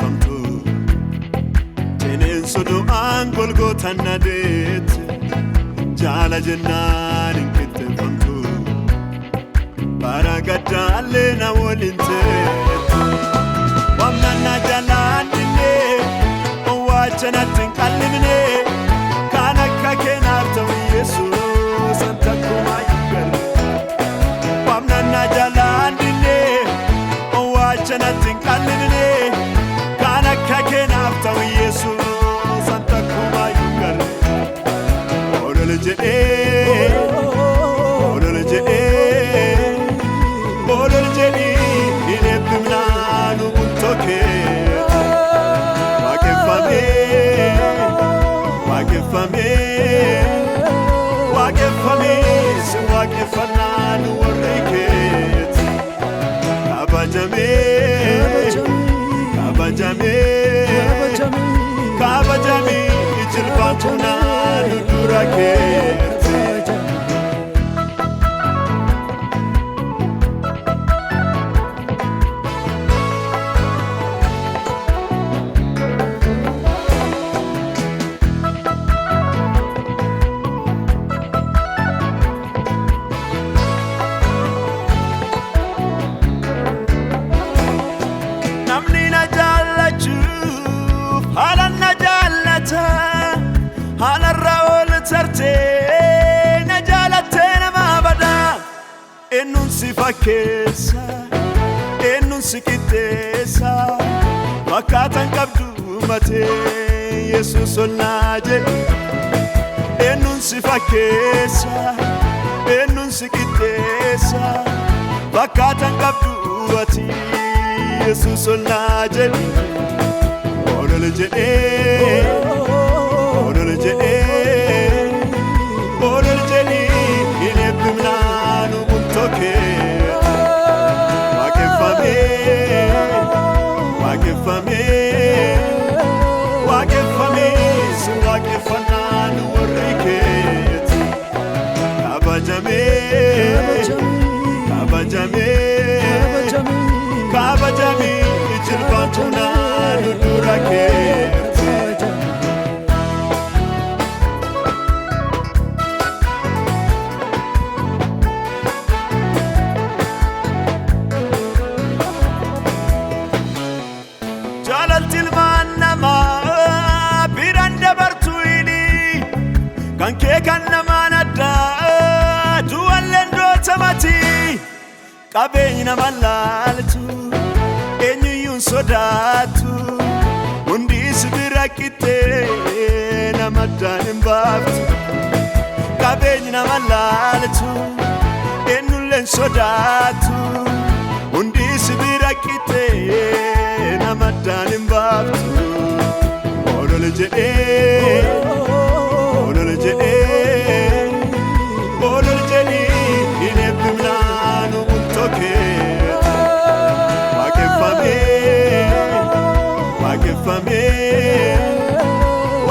fakkeeffamtu Teneenso du'aan Golgootaan na deette Jaala jennaan hin qixxeeffamtu Bara gaddaallee na waliin teette Wamnaan na jalaan dinnee Owwaalchanatti hin qallimne Kan akka keenaaf ta'u Yesuus an takkumaa hin galle Wamnaan na jalaan dinnee Owwaalchanatti hin qallimne Kan akka keenaaf ta'u Yesuus an takkumaa hin galle Olole jedhee Olole jedhee Olole jedhee hin eebbifnaa nu bultokee Waaqeffamee si waaqeffannaa nu warri keeti kabajamee jilbaantunaa nu dura keeti Halarra ol tartee na jaalattee nama badaa Eenyuun si fakkeessa eenyuun si qixxeessa Fakkaatan qabdu matee Yesuus ol naa jedhe Eenyuun si fakkeessa eenyuun si qixxeessa Fakkaatan qabdu ati Yesuus ol naa jedhe Olole jedhee Olole jedhee Olole jedhee hin eebbifnaa nu bultokee Waaqeffamee si waaqeffannaa nu warri keeti Kabajamee jilbaantunaa nu dura keeti Jaalaltilmaan namaa biraan dabartuuni Kan kee kan namaan addaa du'alleen dootamati Qabeenyi nama laaltu eenyuyyuun sodaatu Hundi si bira qixxee nama addaan hin baaftu Qabeenyi nama laaltu eenyulleen sodaatu Hundi si bira qixxee nama addaan hin baaftu Olole jedhee Olole jedhee Olole jedhee hin eebbifnaa nu bultokee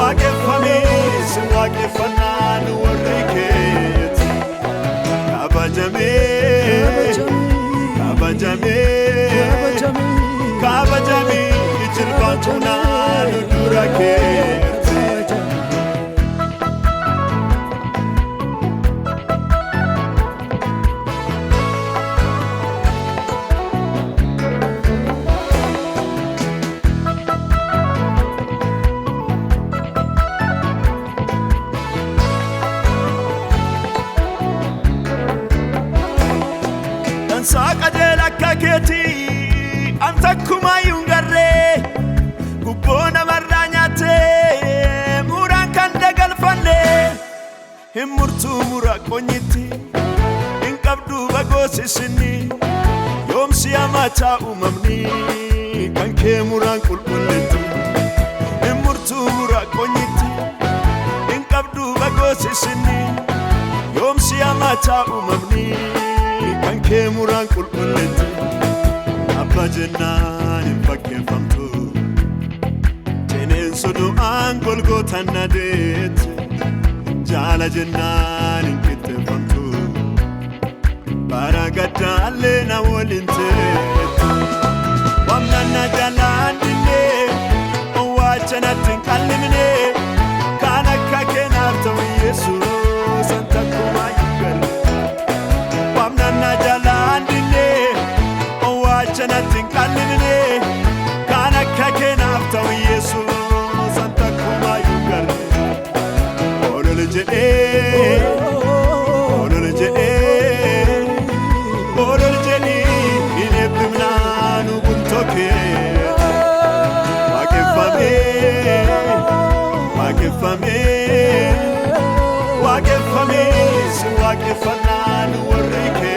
Waaqeffamee si waaqeffannaa nu warri keeti Kabajamee jilbaantunaa nu dura keeti Saaqa jeela akka keetii an takkumayyuu hin garree Gubboo namarraa nyaattee muraan kan dagalfanne Hin murtuu mura qonyitti hin qabdu bagoosisinni Yoomsi hamataa uumamni kan kee muraan qulqulleetti Hin murtuu mura qonyitti hin qabdu bagoosisinni Yoomsi hamataa uumamni Kan kee muraan qulqulleetti Abba jennaan hin fakkeeffamtu Teneenso du'aan Golgootaan na deette Jaala jennaan hin qixxeeffamtu Bara gaddaallee na waliin teette Wamnaan na jalaan dinnee Waqeffame si waqeffannaan warri kee